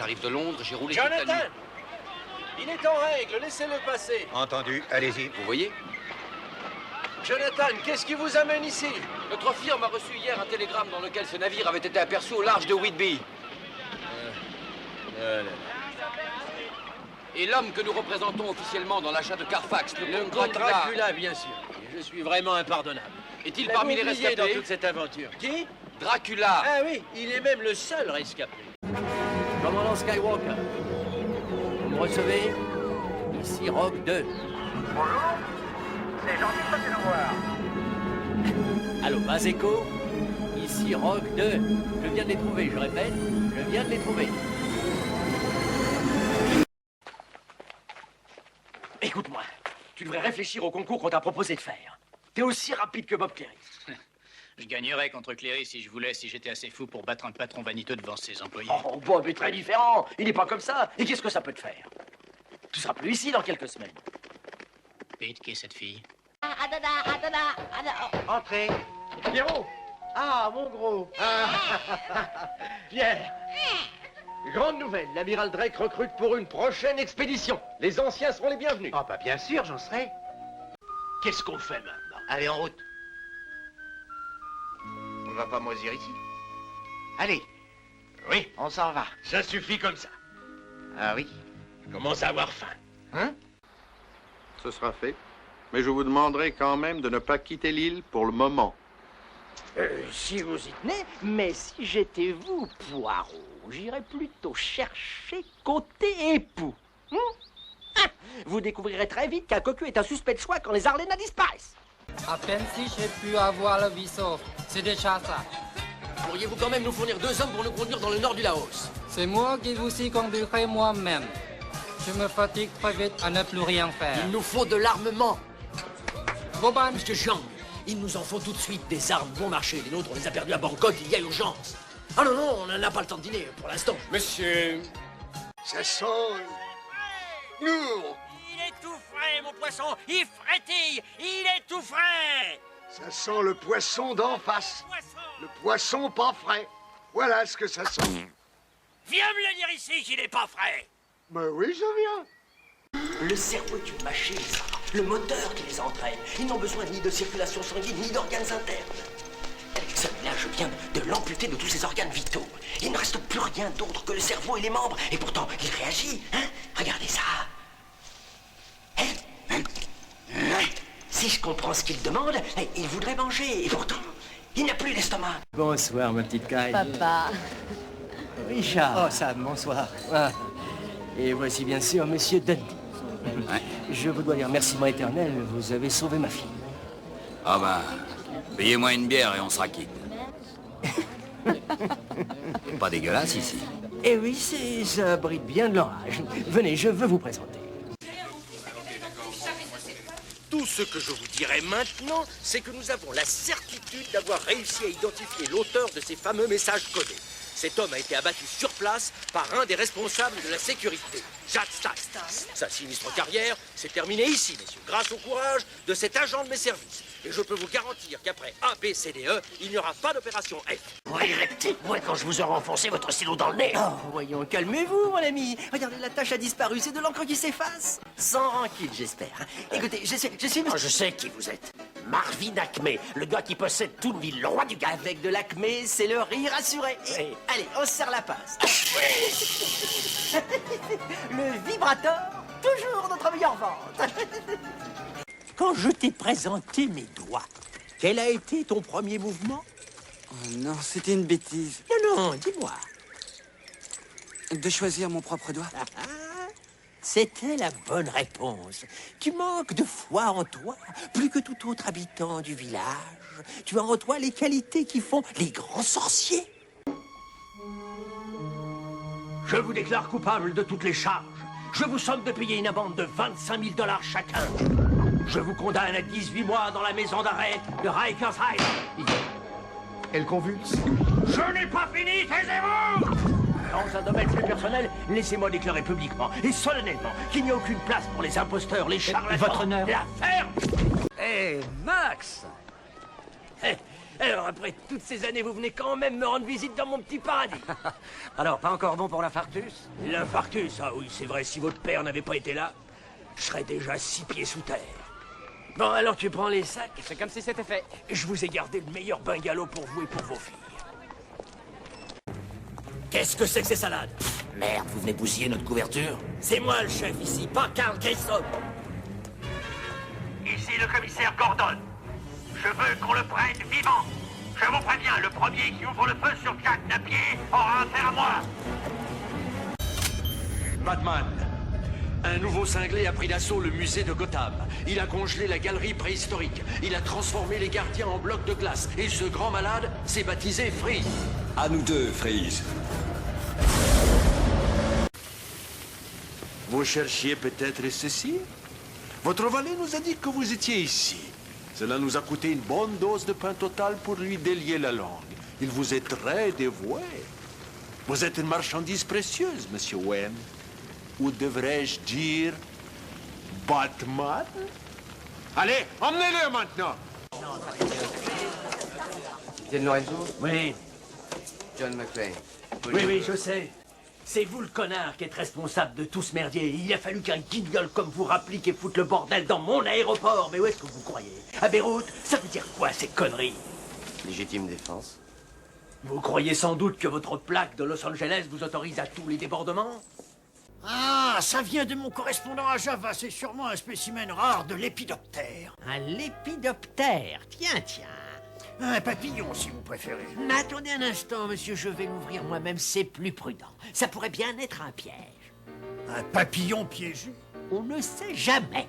J'arrive de Londres, j'ai roulé toute la Jonathan! nuit. Il est en règle, laissez-le passer. Entendu, allez-y. Vous voyez? Jonathan, qu'est-ce qui vous amène ici? Notre firme a reçu hier un télégramme dans lequel ce navire avait été aperçu au large de Whitby. Et l'homme que nous représentons officiellement dans l'achat de Carfax, Le comte Dracula, bien sûr. Je suis vraiment impardonnable. est-il Mais parmi vous les oubliez rescapés? dans toute cette aventure. Qui? Dracula. Ah oui, il est même le seul rescapé. Commandant Skywalker, vous me recevez? Ici Rogue 2. Bonjour, c'est gentil de passer nous voir. Allô, base Echo? Ici Rogue 2. Je viens de les trouver, je répète, je viens de les trouver. Écoute-moi, tu devrais réfléchir au concours qu'on t'a proposé de faire. T'es aussi rapide que Bob Cleary. Je gagnerais contre Cleary si je voulais, si j'étais assez fou pour battre un patron vaniteux devant ses employés. Oh, Bob est très différent. Il n'est pas comme ça. Et qu'est-ce que ça peut te faire? Tu seras plus ici dans quelques semaines. Pete, qui est cette fille? Entrez. Pierrot! Ah, mon gros! Pierre! Grande nouvelle, l'amiral Drake recrute pour une prochaine expédition. Les anciens seront les bienvenus. Ah, bah bien sûr, j'en serai. Qu'est-ce qu'on fait maintenant? Allez, en route. On ne va pas moisir ici. Allez, Oui, on s'en va. ça suffit comme ça. Ah oui? Commence à avoir faim. Hein? Ce sera fait. Mais je vous demanderai quand même de ne pas quitter l'île pour le moment. Si vous y tenez, mais si j'étais vous, Poirot, j'irais plutôt chercher côté époux. Vous découvrirez très vite qu'un cocu est un suspect de choix quand les Arlénas disparaissent. À peine si j'ai pu avoir le vaisseau. C'est déjà ça. Pourriez-vous quand même nous fournir 2 hommes pour nous conduire dans le nord du Laos? C'est moi qui vous y conduirai moi-même. Je me fatigue très vite à ne plus rien faire. Il nous faut de l'armement. Boban, Monsieur Jean, il nous en faut tout de suite des armes bon marché. Les nôtres, on les a perdues à Bangkok, il y a urgence. Ah non, non, on n'a pas le temps de dîner pour l'instant. Monsieur, ça sent lourd. Il est tout frais, mon poisson. Il frétille. Il est tout frais. Ça sent le poisson d'en face. Le poisson pas frais. Voilà ce que ça sent. Viens me le dire ici qu'il est pas frais. Mais oui, je viens. Le cerveau est une machine, ça. Le moteur qui les entraîne. Ils n'ont besoin ni de circulation sanguine, ni d'organes internes. Celui-là, je viens de l'amputer de tous ses organes vitaux. Il ne reste plus rien d'autre que le cerveau et les membres. Et pourtant, il réagit, hein? Regardez ça. Si je comprends ce qu'il demande, il voudrait manger. Et pourtant, il n'a plus l'estomac. Bonsoir, ma petite Caille. Papa. Richard. Oh, Sam, bonsoir. Ah. Et voici bien sûr Monsieur Dundee. Je vous dois dire remerciement éternel, vous avez sauvé ma fille. Ah ben, payez-moi une bière et on sera quitte. Pas dégueulasse ici. Eh oui, ça abrite bien de l'orage. Venez, je veux vous présenter. Tout ce que je vous dirai maintenant, c'est que nous avons la certitude d'avoir réussi à identifier l'auteur de ces fameux messages codés. Cet homme a été abattu sur place par un des responsables de la sécurité, Jack Stiles. Sa sinistre carrière s'est terminée ici, messieurs, grâce au courage de cet agent de mes services. Et je peux vous garantir qu'après A, B, C, D, E, il n'y aura pas d'opération F. Vous regrettez, moi, quand je vous aurai enfoncé votre stylo dans le nez. Oh, voyons, calmez-vous, mon ami. Regardez, la tache a disparu, c'est de l'encre qui s'efface. Sans rancune, j'espère. Écoutez, je suis... Oh, je sais qui vous êtes. Marvin Acme, le gars qui possède tout le ville, le roi du gars. Avec de l'acmé, c'est le rire assuré. Oui. Allez, on se serre la pince. Le vibrateur, toujours notre meilleure vente. Quand je t'ai présenté mes doigts, quel a été ton premier mouvement? Oh non, c'était une bêtise. Non, non, dis-moi. De choisir mon propre doigt. C'était la bonne réponse. Tu manques de foi en toi, plus que tout autre habitant du village. Tu as en toi les qualités qui font les grands sorciers. Je vous déclare coupable de toutes les charges. Je vous somme de payer une amende de 25 000 $ chacun. Je vous condamne à 18 mois dans la maison d'arrêt de Rikers Island. Elle convulse. Je n'ai pas fini, taisez-vous! Dans un domaine plus personnel, laissez-moi déclarer publiquement et solennellement qu'il n'y a aucune place pour les imposteurs, les charlatans, Votre honneur. la ferme! Hé, Max! Alors, après toutes ces années, vous venez quand même me rendre visite dans mon petit paradis. Alors, pas encore bon pour l'infarctus? L'infarctus, ah oui, c'est vrai, si votre père n'avait pas été là, je serais déjà 6 pieds sous terre. Bon, alors tu prends les sacs. C'est comme si c'était fait. Je vous ai gardé le meilleur bungalow pour vous et pour vos filles. Qu'est-ce que c'est que ces salades? Merde, vous venez bousiller notre couverture? C'est moi le chef ici, pas Carl Grissom. Ici le commissaire Gordon. Je veux qu'on le prenne vivant. Je vous préviens, le premier qui ouvre le feu sur Jack Napier aura affaire à moi. Batman. Un nouveau cinglé a pris d'assaut le musée de Gotham. Il a congelé la galerie préhistorique. Il a transformé les gardiens en blocs de glace. Et ce grand malade s'est baptisé Freeze. À nous deux, Freeze. Vous cherchiez peut-être ceci? Votre valet nous a dit que vous étiez ici. Cela nous a coûté une bonne dose de pain total pour lui délier la langue. Il vous est très dévoué. Vous êtes une marchandise précieuse, monsieur Wayne. Ou devrais-je dire Batman? Allez, emmenez-le maintenant! Capitaine Lorenzo? Oui. John McClane. Oui, je sais. C'est vous le connard qui êtes responsable de tout ce merdier. Il a fallu qu'un guignol comme vous rapplique et foute le bordel dans mon aéroport. Mais où est-ce que vous croyez? À Beyrouth? Ça veut dire quoi, ces conneries? Légitime défense. Vous croyez sans doute que votre plaque de Los Angeles vous autorise à tous les débordements? Ah, ça vient de mon correspondant à Java. C'est sûrement un spécimen rare de lépidoptère. Un lépidoptère? Tiens. Un papillon, si vous préférez. Mais attendez un instant, monsieur, je vais l'ouvrir moi-même, c'est plus prudent. Ça pourrait bien être un piège. Un papillon piégé? On ne sait jamais.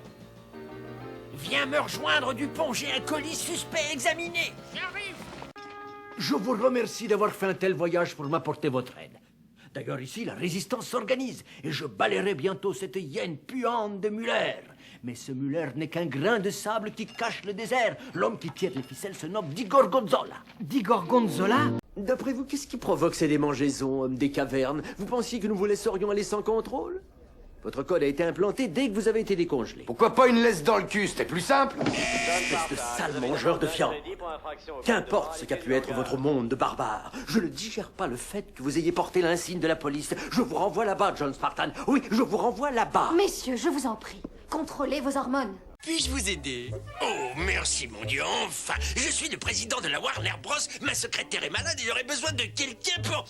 Viens me rejoindre, Dupont, j'ai un colis suspect à examiner. J'arrive. Je vous remercie d'avoir fait un tel voyage pour m'apporter votre aide. D'ailleurs, ici, la résistance s'organise et je balayerai bientôt cette hyène puante de Muller. Mais ce Muller n'est qu'un grain de sable qui cache le désert. L'homme qui tire les ficelles se nomme Digor Gonzola. Digor Gonzola? D'après vous, qu'est-ce qui provoque ces démangeaisons, hommes des cavernes? Vous pensiez que nous vous laisserions aller sans contrôle? Votre code a été implanté dès que vous avez été décongelé. Pourquoi pas une laisse dans le cul? C'était plus simple. Espèce de sale mangeur de viande. Qu'importe ce qu'a pu être votre monde de barbares, je ne digère pas le fait que vous ayez porté l'insigne de la police. Je vous renvoie là-bas, John Spartan. Oui, je vous renvoie là-bas. Messieurs, je vous en prie, contrôlez vos hormones. Puis-je vous aider? Oh, merci, mon Dieu, enfin. Je suis le président de la Warner Bros. Ma secrétaire est malade et j'aurais besoin de quelqu'un pour...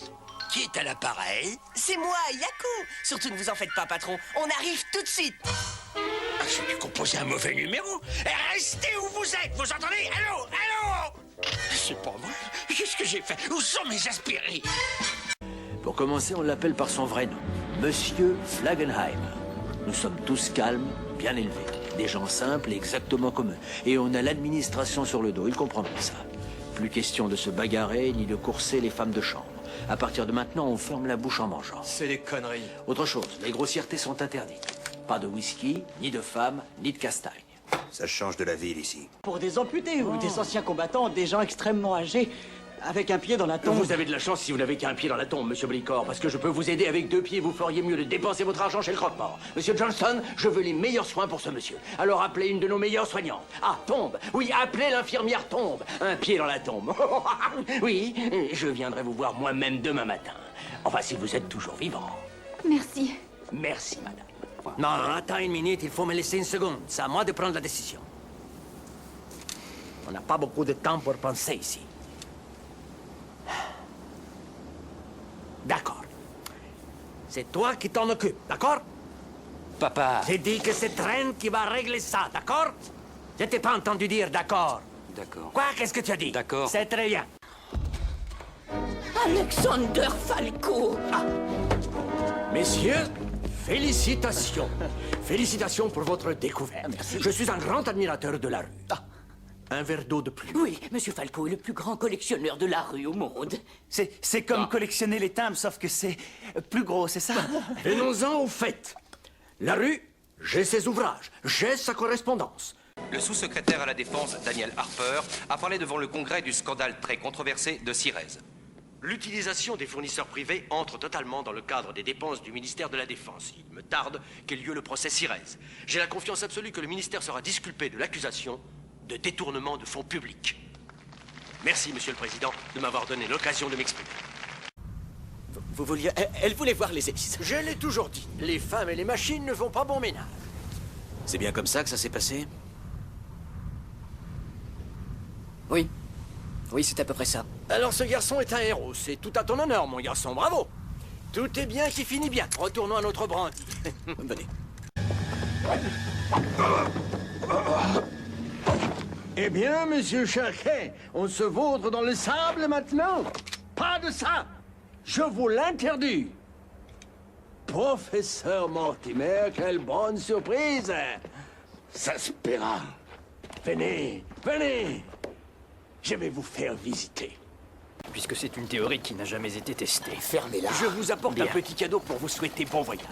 Qui est à l'appareil? C'est moi, Yaku. Surtout ne vous en faites pas, patron. On arrive tout de suite. Ah, j'ai dû composer un mauvais numéro. Restez où vous êtes, vous entendez? Allô? C'est pas vrai. Qu'est-ce que j'ai fait? Où sont mes aspirés? Pour commencer, on l'appelle par son vrai nom, Monsieur Flagenheim. Nous sommes tous calmes, bien élevés, des gens simples et exactement comme eux. Et on a l'administration sur le dos, ils comprendront ça. Plus question de se bagarrer ni de courser les femmes de chambre. À partir de maintenant, on ferme la bouche en mangeant. C'est des conneries. Autre chose, les grossièretés sont interdites. Pas de whisky, ni de femmes, ni de castagne. Ça change de la ville ici. Pour des amputés ou des anciens combattants, des gens extrêmement âgés, avec un pied dans la tombe. Vous avez de la chance si vous n'avez qu'un pied dans la tombe, monsieur Blicor, parce que je peux vous aider avec 2 pieds. Vous feriez mieux de dépenser votre argent chez le croque-mort. Monsieur Johnston, je veux les meilleurs soins pour ce monsieur. Alors appelez une de nos meilleures soignantes. Ah, Tombe. Oui, appelez l'infirmière Tombe. Un pied dans la tombe. Oui, je viendrai vous voir moi-même demain matin. Enfin, si vous êtes toujours vivant. Merci. Merci, madame. Non, attends une minute, il faut me laisser une seconde. C'est à moi de prendre la décision. On n'a pas beaucoup de temps pour penser ici. D'accord. C'est toi qui t'en occupes, d'accord? Papa. J'ai dit que c'est Trent qui va régler ça, d'accord? Je t'ai pas entendu dire d'accord. D'accord. Quoi? Qu'est-ce que tu as dit? D'accord. C'est très bien. Alexander Falco. Ah. Messieurs, félicitations. Félicitations pour votre découverte. Merci. Je suis un grand admirateur de la rue. Un verre d'eau de plus. Oui, Monsieur Falco est le plus grand collectionneur de la rue au monde. C'est comme collectionner les timbres, sauf que c'est plus gros, c'est ça? Venons-en au fait. La rue, j'ai ses ouvrages, j'ai sa correspondance. Le sous-secrétaire à la Défense, Daniel Harper, a parlé devant le Congrès du scandale très controversé de Cirez. L'utilisation des fournisseurs privés entre totalement dans le cadre des dépenses du ministère de la Défense. Il me tarde qu'ait lieu le procès Cirez. J'ai la confiance absolue que le ministère sera disculpé de l'accusation de détournement de fonds publics. Merci, Monsieur le Président, de m'avoir donné l'occasion de m'exprimer. Vous vouliez... Elle voulait voir les hélices. Je l'ai toujours dit, les femmes et les machines ne font pas bon ménage. C'est bien comme ça que ça s'est passé? Oui. Oui, c'est à peu près ça. Alors ce garçon est un héros, c'est tout à ton honneur, mon garçon, bravo. Tout est bien qui finit bien. Retournons à notre brandy. Venez. Eh bien, monsieur Charquet, on se vautre dans le sable maintenant? Pas de ça! Je vous l'interdis! Professeur Mortimer, quelle bonne surprise! Ça se paiera. Venez, venez! Je vais vous faire visiter. Puisque c'est une théorie qui n'a jamais été testée. Fermez-la. Je vous apporte Bien. un petit cadeau pour vous souhaiter bon voyage.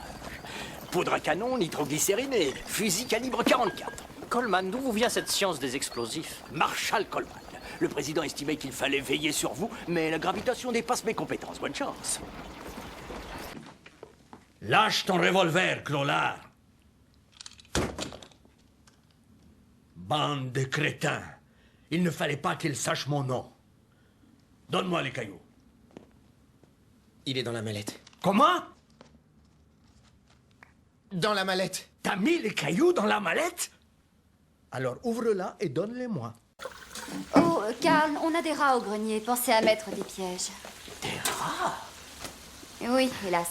Poudre à canon, nitroglycérine et fusil calibre 44. Coleman, d'où vous vient cette science des explosifs? Marshall Coleman. Le président estimait qu'il fallait veiller sur vous, mais la gravitation dépasse mes compétences. Bonne chance. Lâche ton revolver, Clolard. Bande de crétins. Il ne fallait pas qu'il sache mon nom. Donne-moi les cailloux. Il est dans la mallette. Comment? Dans la mallette. T'as mis les cailloux dans la mallette? Alors ouvre-la et donne-les-moi. Oh, Karl, on a des rats au grenier. Pensez à mettre des pièges. Des rats? Oui, hélas.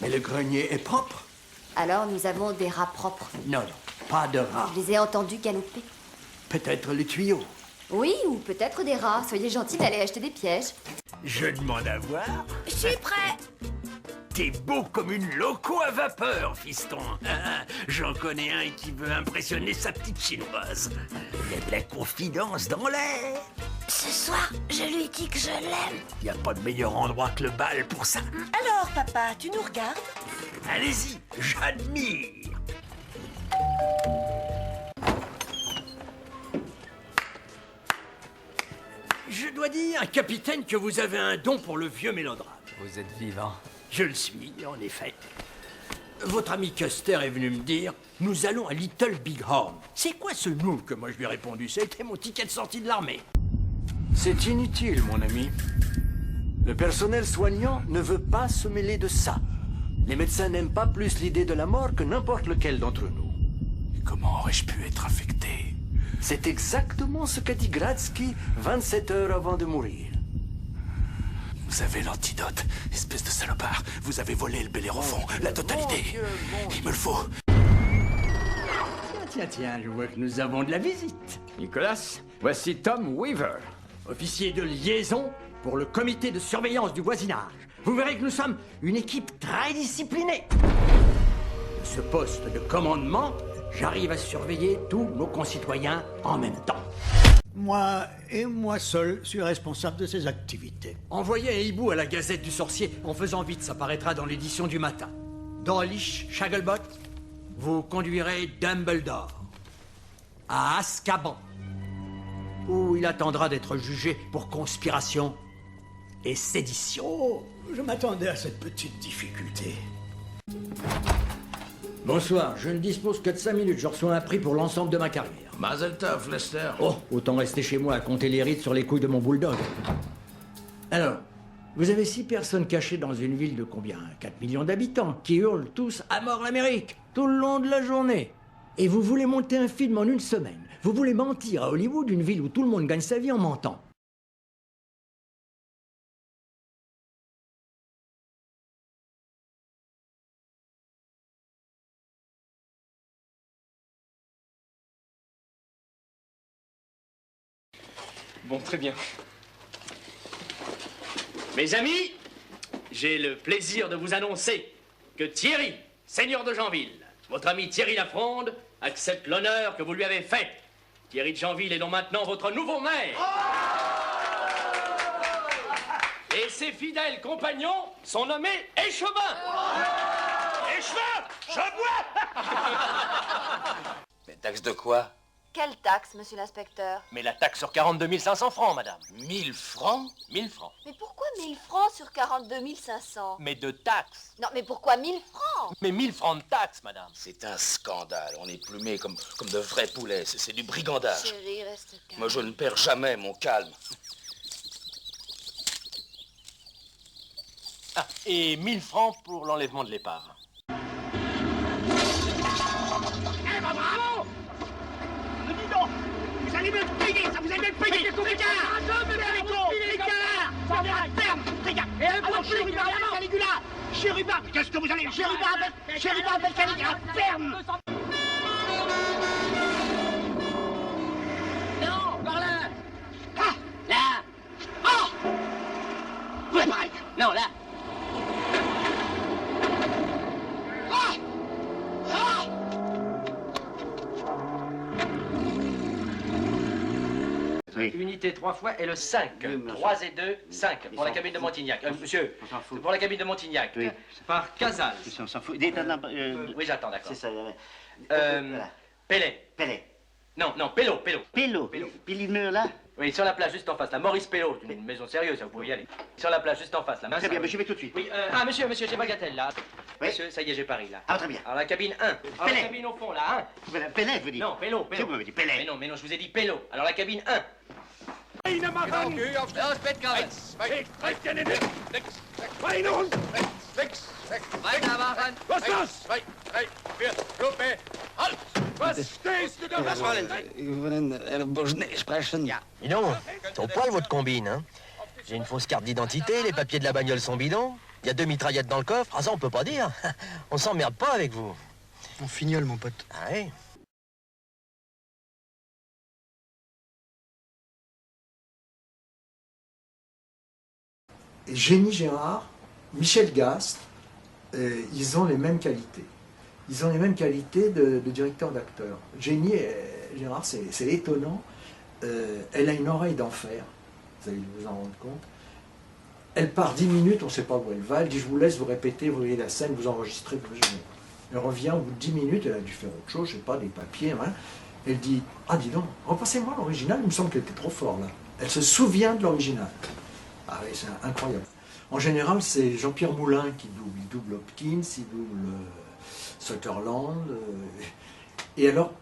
Mais le grenier est propre. Alors, nous avons des rats propres. Non, non, pas de rats. Je les ai entendus galoper. Peut-être les tuyaux. Oui, ou peut-être des rats. Soyez gentils d'aller acheter des pièges. Je demande à voir. Je suis prêt. T'es beau comme une loco à vapeur, fiston. Ah, j'en connais un qui veut impressionner sa petite chinoise. Il y a de la confidence dans l'air. Ce soir, je lui dis que je l'aime. Il n'y a pas de meilleur endroit que le bal pour ça. Alors, papa, tu nous regardes? Allez-y, j'admire. Je dois dire, capitaine, que vous avez un don pour le vieux mélodrame. Vous êtes vivant. Je le suis, en effet. Votre ami Custer est venu me dire, nous allons à Little Big Horn. C'est quoi ce nous que moi je lui ai répondu? C'était mon ticket de sortie de l'armée. C'est inutile, mon ami. Le personnel soignant ne veut pas se mêler de ça. Les médecins n'aiment pas plus l'idée de la mort que n'importe lequel d'entre nous. Comment aurais-je pu être affecté? C'est exactement ce qu'a dit Gradsky 27 heures avant de mourir. Vous avez l'antidote, espèce de salopard. Vous avez volé le Bellérophon, la totalité. Il me le faut. Tiens, je vois que nous avons de la visite. Nicolas, voici Tom Weaver. Officier de liaison pour le comité de surveillance du voisinage. Vous verrez que nous sommes une équipe très disciplinée. De ce poste de commandement, j'arrive à surveiller tous nos concitoyens en même temps. Moi et moi seul suis responsable de ces activités. Envoyez un hibou à la Gazette du Sorcier. En faisant vite, ça paraîtra dans l'édition du matin. Dawlish Shagglebot, vous conduirez Dumbledore à Azkaban, où il attendra d'être jugé pour conspiration et sédition. Oh, je m'attendais à cette petite difficulté. Bonsoir, je ne dispose que de 5 minutes. Je reçois un prix pour l'ensemble de ma carrière. Mazel tov, Lester. Oh, autant rester chez moi à compter les rides sur les couilles de mon bulldog. Alors, vous avez 6 personnes cachées dans une ville de combien? 4 millions d'habitants, qui hurlent tous à mort l'Amérique, tout le long de la journée. Et vous voulez monter un film en une semaine. Vous voulez mentir à Hollywood, une ville où tout le monde gagne sa vie en mentant. Bon, très bien. Mes amis, j'ai le plaisir de vous annoncer que Thierry, seigneur de Janville, votre ami Thierry Lafronde, accepte l'honneur que vous lui avez fait. Thierry de Janville est donc maintenant votre nouveau maire. Et ses fidèles compagnons sont nommés échevins. Échevins, je bois. Mais taxe de quoi? Quelle taxe, monsieur l'inspecteur? Mais la taxe sur 42 500 francs, madame. 1000 francs? 1000 francs. Mais pourquoi 1000 francs sur 42 500? Mais de taxes. Non, mais pourquoi 1000 francs? Mais 1000 francs de taxes, madame. C'est un scandale. On est plumés comme de vrais poulets. C'est du brigandage. Chérie, reste calme. Moi, je ne perds jamais mon calme. Ah, et 1000 francs pour l'enlèvement de l'épave. Eh ben bravo! Dis donc, vous allez me payer, ça vous allez me payer! Tricard! Tricard! Ça vient à terme! Tricard! Et alors, Chérubin appelle Caligula! Chérubin! Qu'est-ce que vous allez... Chérubin appelle Caligula! Ferme! Non, par là! Ah! Là! Oh! Ouais, pareil! Non, là! Ah! Ah! Oui. Unité 3 fois et le 5. 3 et 2, 5. Pour la cabine de Montignac. Monsieur, pour la cabine de Montignac. Oui. Par Casals. On s'en fout. Oui, j'attends, d'accord. C'est ça. Pellet. Pellet. Non, Pello. Pello. Pili de mur là. Oui, sur la place juste en face, là. Maurice Pello, c'est une maison sérieuse, ça, vous pouvez y aller. Sur la place juste en face, là. Très bien, mais je vais tout de suite. Oui, monsieur, j'ai Bagatelle, là. Oui. Monsieur, ça y est, j'ai Paris, là. Ah, très bien. Alors, la cabine 1. Alors, la cabine au fond, là, 1. Pellet, vous dites. Non, Pello. Si vous m'avez dit Pellet. Mais non, je vous ai dit Pello. Alors, la cabine 1. Dis donc, c'est au poil votre combine, hein. J'ai une fausse carte d'identité, les papiers de la bagnole sont bidons, il y a 2 mitraillettes dans le coffre, ah ça on peut pas dire. On s'emmerde pas avec vous. On fignole, mon pote. Ah oui. Génie Gérard, Michel Gastre, ils ont les mêmes qualités. Ils ont les mêmes qualités de directeur d'acteur. Génie Gérard, c'est étonnant. Elle a une oreille d'enfer, vous allez vous en rendre compte. Elle part 10 minutes, on ne sait pas où elle va. Elle dit, je vous laisse, vous répétez, vous voyez la scène, vous enregistrez. Elle revient au bout de 10 minutes, elle a dû faire autre chose, je ne sais pas, des papiers. Hein. Elle dit, ah dis donc, repassez-moi l'original, il me semble qu'elle était trop fort là. Elle se souvient de l'original. Ah oui, c'est incroyable. En général, c'est Jean-Pierre Moulin qui double. Il double Hopkins, il double Sutherland. Et alors,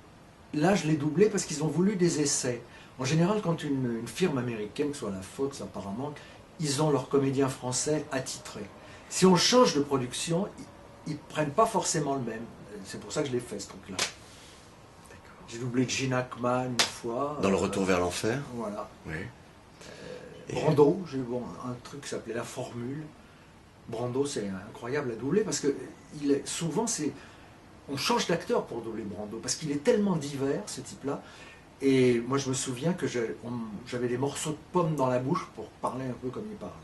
là, je l'ai doublé parce qu'ils ont voulu des essais. En général, quand une firme américaine, que ce soit la Fox apparemment, ils ont leurs comédiens français attitrés. Si on change de production, ils ne prennent pas forcément le même. C'est pour ça que je l'ai fait, ce truc-là. J'ai doublé Gene Hackman une fois. Dans Le Retour vers l'enfer. Voilà. Oui. Brando, j'ai eu un truc qui s'appelait La Formule. Brando, c'est incroyable à doubler parce que souvent, on change d'acteur pour doubler Brando parce qu'il est tellement divers, ce type-là. Et moi, je me souviens que j'avais des morceaux de pommes dans la bouche pour parler un peu comme il parlait.